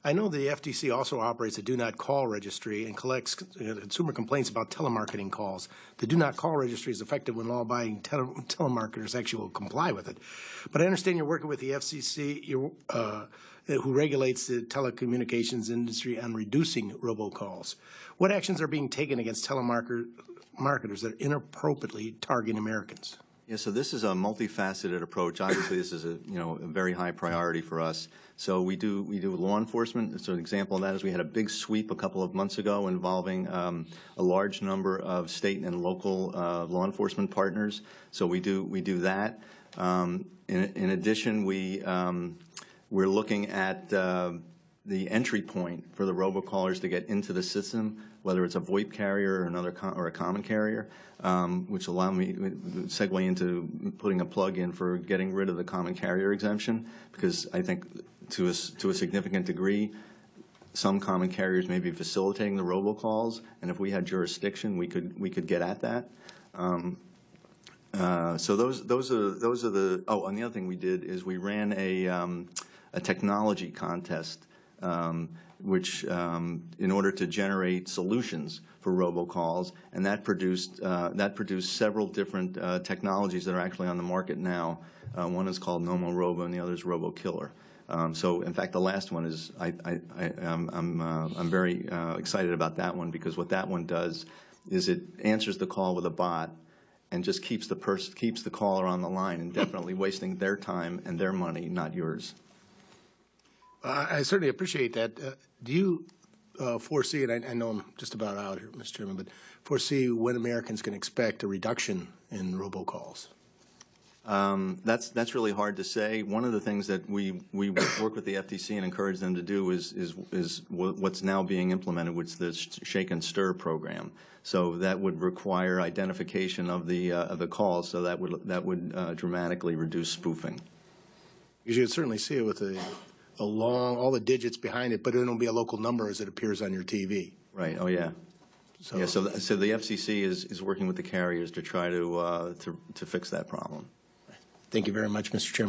I know the FTC also operates a do not call registry and collects consumer complaints about telemarketing calls. The do not call registry is effective when law-abiding telemarketers actually will comply with it. But I understand you're working with the FCC, who regulates the telecommunications industry on reducing robocalls. What actions are being taken against telemarketers that inappropriately target Americans? Yeah, so this is a multifaceted approach. Obviously, this is a very high priority for us. So we do law enforcement. So an example of that is we had a big sweep a couple of months ago involving a large number of state and local law enforcement partners. So we do that. In addition, we're looking at the entry point for the robocallers to get into the system, whether it's a VoIP carrier or a common carrier, which allow me to segue into putting a plug in for getting rid of the common carrier exemption, because I think to a significant degree, some common carriers may be facilitating the robocalls, and if we had jurisdiction, we could get at that. So those are the. Oh, and the other thing we did is we ran a technology contest, which in order to generate solutions for robocalls, and that produced several different technologies that are actually on the market now. One is called NomoRobo, and the other is Robokiller. So, in fact, the last one is I'm very excited about that one, because what that one does is it answers the call with a bot and just keeps the caller on the line, indefinitely wasting their time and their money, not yours. I certainly appreciate that. Do you foresee, and I know I'm just about out here, Mr. Chairman, but foresee when Americans can expect a reduction in robocalls? That's really hard to say. One of the things that we work with the FTC and encourage them to do is what's now being implemented, which is the Shake and Stir program. So that would require identification of the calls. So that would dramatically reduce spoofing. You should certainly see it with all the digits behind it, but it'll be a local number as it appears on your TV. Right. Oh yeah. So the FCC is working with the carriers to try to fix that problem. Thank you very much, Mr. Chairman.